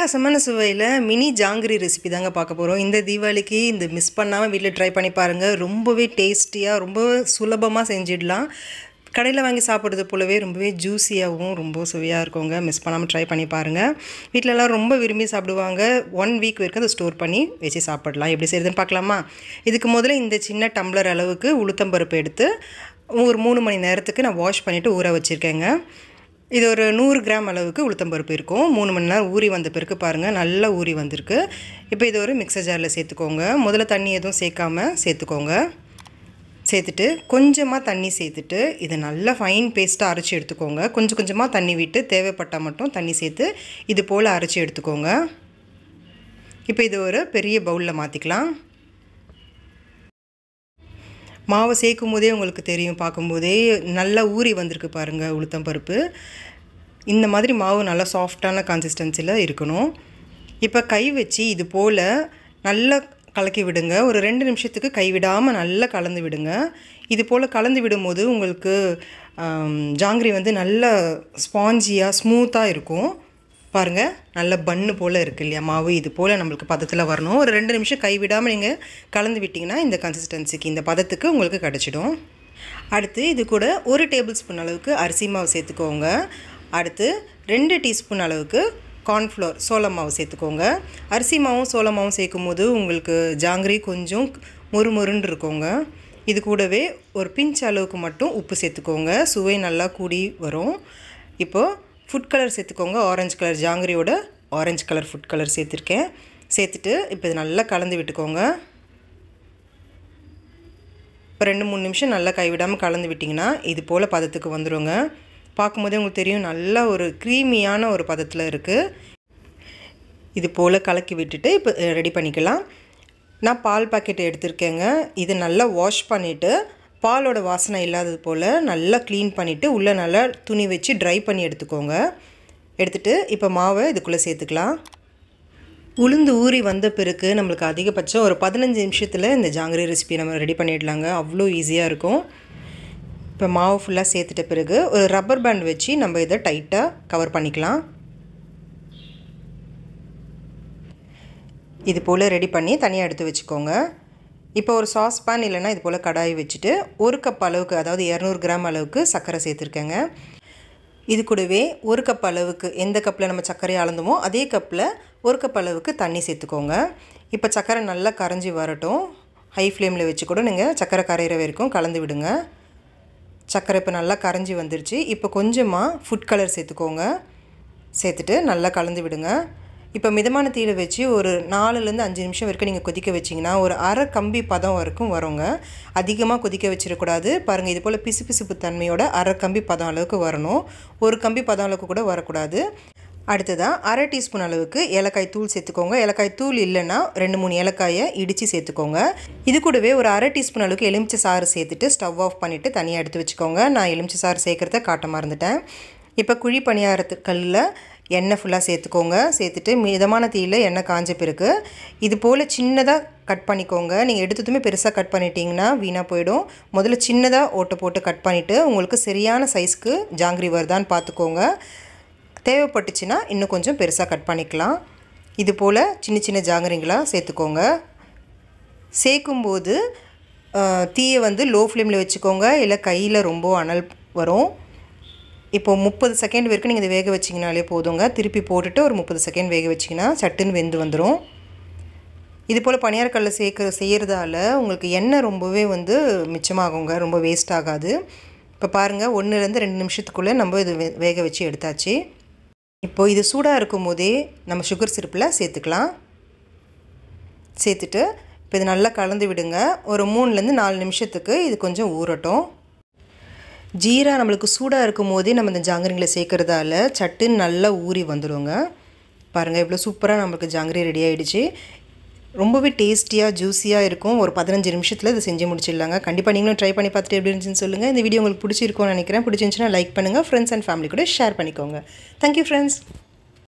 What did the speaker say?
அட்டகாசமான சுவையில் mini jangiri recipe தாங்க பார்க்க போகிறோம். இந்த தீபாவளிக்கு இந்த மிஸ் பண்ணாமல் வீட்டில் ட்ரை பண்ணி பாருங்கள். ரொம்பவே டேஸ்டியாக ரொம்ப சுலபமாக செஞ்சிடலாம். கடையில் வாங்கி சாப்பிட்றது போலவே ரொம்பவே ஜூஸியாகவும் ரொம்ப சுவையாக இருக்குங்க. மிஸ் பண்ணாமல் ட்ரை பண்ணி பாருங்கள். வீட்டில் எல்லாம் ரொம்ப விரும்பி சாப்பிடுவாங்க. 1 வீக் வரைக்கும் அதை ஸ்டோர் பண்ணி வச்சு சாப்பிடலாம். எப்படி செய்யுதுன்னு பார்க்கலாமா? இதுக்கு முதல்ல இந்த சின்ன டம்ளர் அளவுக்கு உளுத்தம்பருப்பு எடுத்து ஒரு 3 மணி நேரத்துக்கு நான் வாஷ் பண்ணிவிட்டு ஊற வச்சுருக்கேங்க. இது ஒரு 100 கிராம் அளவுக்கு உளுத்தம்பருப்பு இருக்கும். 3 மணி நேரம் ஊறி வந்த பிறகு பாருங்கள், நல்லா ஊறி வந்திருக்கு. இப்போ இது ஒரு மிக்சர் ஜாரில் சேர்த்துக்கோங்க. முதல்ல தண்ணி எதுவும் சேர்க்காமல் சேர்த்துக்கோங்க. சேர்த்துட்டு கொஞ்சமாக தண்ணி சேர்த்துட்டு இதை நல்லா ஃபைன் பேஸ்ட்டாக அரைச்சி எடுத்துக்கோங்க. கொஞ்சம் கொஞ்சமாக தண்ணி விட்டு தேவைப்பட்டால் மட்டும் தண்ணி சேர்த்து இது போல் அரைச்சி எடுத்துக்கோங்க. இப்போ இது ஒரு பெரிய பவுலில் மாற்றிக்கலாம். மாவை சேர்க்கும் போதே உங்களுக்கு தெரியும், பார்க்கும்போதே நல்லா ஊறி வந்திருக்கு பாருங்கள் உளுத்தம்பருப்பு. இந்த மாதிரி மாவு நல்லா சாஃப்டான கன்சிஸ்டன்சியில் இருக்கணும். இப்போ கை வச்சு இது போல் நல்லா கலக்கி விடுங்க. ஒரு 2 நிமிஷத்துக்கு கைவிடாமல் நல்லா கலந்து விடுங்க. இது போல் கலந்து விடும்போது உங்களுக்கு ஜாங்கிரி வந்து நல்ல ஸ்பாஞ்சியாக ஸ்மூத்தாக இருக்கும். பாருங்கள், நல்ல பன்னு போல் இருக்குது இல்லையா மாவு. இது போல் நம்மளுக்கு பதத்தில் வரணும். ஒரு 2 நிமிஷம் கைவிடாமல் நீங்கள் கலந்து விட்டிங்கன்னா இந்த கன்சிஸ்டன்சிக்கு, இந்த பதத்துக்கு உங்களுக்கு கிடச்சிடும். அடுத்து இது கூட 1 டேபிள் ஸ்பூன் அளவுக்கு அரிசி மாவு சேர்த்துக்கோங்க. அடுத்து 2 டீஸ்பூன் அளவுக்கு கார்ன்ஃப்ளவர் சோள மாவு சேர்த்துக்கோங்க. அரிசி மாவும் சோள மாவும் சேர்க்கும் போது உங்களுக்கு ஜாங்கிரி கொஞ்சம் மொறுமொறுன்னு இருக்குங்க. இது கூடவே ஒரு பிஞ்ச் அளவுக்கு மட்டும் உப்பு சேர்த்துக்கோங்க. சுவை நல்லா கூடி வரும். இப்போது ஃபுட் கலர் சேர்த்துக்கோங்க. ஆரஞ்சு கலர், ஜாங்கிரியோட ஆரஞ்சு கலர் ஃபுட் கலர் சேர்த்துருக்கேன். சேர்த்துட்டு இப்போ இது நல்லா கலந்து விட்டுக்கோங்க. இப்போ 2-3 நிமிஷம் நல்லா கைவிடாமல் கலந்து விட்டிங்கன்னா இது போல் பதத்துக்கு வந்துடுங்க. பார்க்கும்போதே உங்களுக்கு தெரியும், நல்ல ஒரு க்ரீமியான ஒரு பதத்தில் இருக்குது. இது போல் கலக்கி விட்டுட்டு இப்போ ரெடி பண்ணிக்கலாம். நான் பால் பாக்கெட் எடுத்திருக்கேங்க. இதை நல்லா வாஷ் பண்ணிவிட்டு பாலோட வாசனை இல்லாதது போல் நல்லா க்ளீன் பண்ணிவிட்டு உள்ளே நல்லா துணி வச்சு ட்ரை பண்ணி எடுத்துக்கோங்க. எடுத்துகிட்டு இப்போ மாவை இதுக்குள்ளே சேர்த்துக்கலாம். உளுந்து ஊறி வந்த பிறகு நம்மளுக்கு அதிகபட்சம் ஒரு 15 நிமிஷத்தில் இந்த ஜாங்கிரி ரெசிபி நம்ம ரெடி பண்ணிடலாங்க. அவ்வளோ ஈஸியாக இருக்கும். இப்போ மாவு ஃபுல்லாக சேர்த்துட்ட பிறகு ஒரு ரப்பர் பேண்ட் வச்சு நம்ம இதை டைட்டாக கவர் பண்ணிக்கலாம். இது போல் ரெடி பண்ணி தனியாக எடுத்து வச்சுக்கோங்க. இப்போ ஒரு சாஸ் பேன் இல்லைனா இது போல் கடாய் வச்சுட்டு 1 கப் அளவுக்கு, அதாவது 200 கிராம் அளவுக்கு சர்க்கரை சேர்த்துருக்கேங்க. இது கூடவே 1 கப் அளவுக்கு, எந்த கப்பில் நம்ம சர்க்கரையை அளந்தோமோ அதே கப்பில் 1 கப் அளவுக்கு தண்ணி சேர்த்துக்கோங்க. இப்போ சர்க்கரை நல்லா கரைஞ்சி வரட்டும். ஹை ஃப்ளேமில் வச்சு கூட நீங்கள் சர்க்கரை கரையிற வரைக்கும் கலந்து விடுங்க. சர்க்கரை இப்போ நல்லா கரைஞ்சி வந்துருச்சு. இப்போ கொஞ்சமாக ஃபுட் கலர் சேர்த்துக்கோங்க. சேர்த்துட்டு நல்லா கலந்து விடுங்க. இப்போ மிதமான தீயில் வச்சு ஒரு 4-5 நிமிஷம் வரைக்கும் நீங்கள் கொதிக்க வச்சிங்கன்னா ஒரு அரை கம்பி பதம் வரைக்கும் வருங்க. அதிகமாக கொதிக்க வச்சிடக்கூடாது. பாருங்கள், இது போல் பிசு பிசுப்பு தன்மையோட அரை கம்பி பதம் அளவுக்கு வரணும். ஒரு கம்பி பதம் அளவுக்கு கூட வரக்கூடாது. அடுத்ததாக 1/2 டீஸ்பூன் அளவுக்கு ஏலக்காய் தூள் சேர்த்துக்கோங்க. ஏலக்காய் தூள் இல்லைன்னா 2-3 ஏலக்காயை இடித்து சேர்த்துக்கோங்க. இது கூடவே ஒரு 1/2 டீஸ்பூன் அளவுக்கு எலுமிச்சை சாறு சேர்த்துட்டு ஸ்டவ் ஆஃப் பண்ணிவிட்டு தனியாக எடுத்து வச்சுக்கோங்க. நான் எலுமிச்சை சாறு சேர்க்குறத காட்ட மறந்துட்டேன். இப்போ குழி பணியாரத்துக்கல்லில் எண்ணெய் ஃபுல்லாக சேர்த்துக்கோங்க. சேர்த்துட்டு மிதமான தீயில் எண்ணெய் காஞ்ச பிறகு இது போல் சின்னதாக கட் பண்ணிக்கோங்க. நீங்கள் எடுத்ததுமே பெருசாக கட் பண்ணிட்டீங்கன்னா வீணாக போயிடும். முதல்ல சின்னதாக ஓட்டை போட்டு கட் பண்ணிவிட்டு உங்களுக்கு சரியான சைஸ்க்கு ஜாங்கிரி வருதான்னு பார்த்துக்கோங்க. தேவைப்பட்டுச்சுன்னா இன்னும் கொஞ்சம் பெருசாக கட் பண்ணிக்கலாம். இது போல் சின்ன சின்ன ஜாங்கிரிங்களாக சேர்த்துக்கோங்க. சேர்க்கும்போது தீயை வந்து லோ ஃப்ளேமில் வச்சுக்கோங்க, இல்லை கையில் ரொம்ப அனல் வரும். இப்போது 30 செகண்ட் வரைக்கும் நீங்கள் இதை வேக வச்சிங்கனாலே போதுங்க. திருப்பி போட்டுட்டு ஒரு 30 செகண்ட் வேக வச்சிங்கன்னா சட்டுன்னு வெந்து வந்துடும். இது போல் பணியாரக்கல்ல செய்கிறதால உங்களுக்கு எண்ணெய் ரொம்பவே வந்து மிச்சமாகுங்க, ரொம்ப வேஸ்ட் ஆகாது. இப்போ பாருங்கள், 1-2 நிமிஷத்துக்குள்ளே நம்ம இது வேக வச்சு எடுத்தாச்சு. இப்போது இது சூடாக இருக்கும் போதே நம்ம சுகர் சிரப்பில் சேர்த்துக்கலாம். சேர்த்துட்டு இப்போ இது நல்லா கலந்து விடுங்க. ஒரு 3-4 நிமிஷத்துக்கு இது கொஞ்சம் ஊறட்டும். ஜீரா நம்மளுக்கு சூடாக இருக்கும் போதே நம்ம இந்த ஜாங்கிரிங்களை சேர்க்குறதால சட்டுன்னு நல்லா ஊறி வந்துடுங்க. பாருங்கள், இவ்வளோ சூப்பராக நம்மளுக்கு ஜாங்கிரி ரெடி ஆகிடுச்சு. ரொம்பவே டேஸ்டியாக ஜூஸியாக இருக்கும். ஒரு 15 நிமிஷத்தில் இதை செஞ்சு முடிச்சிடலாங்க. கண்டிப்பாக நீங்களும் ட்ரை பண்ணி பார்த்துட்டு எப்படி இருந்துச்சுன்னு சொல்லுங்கள். இந்த வீடியோ உங்களுக்கு பிடிச்சிருக்கும்னு நினைக்கிறேன். பிடிச்சிருந்துச்சுன்னா லைக் பண்ணுங்கள். ஃப்ரெண்ட்ஸ் அண்ட் ஃபேமிலி கூட ஷேர் பண்ணிக்கோங்க. Thank you friends.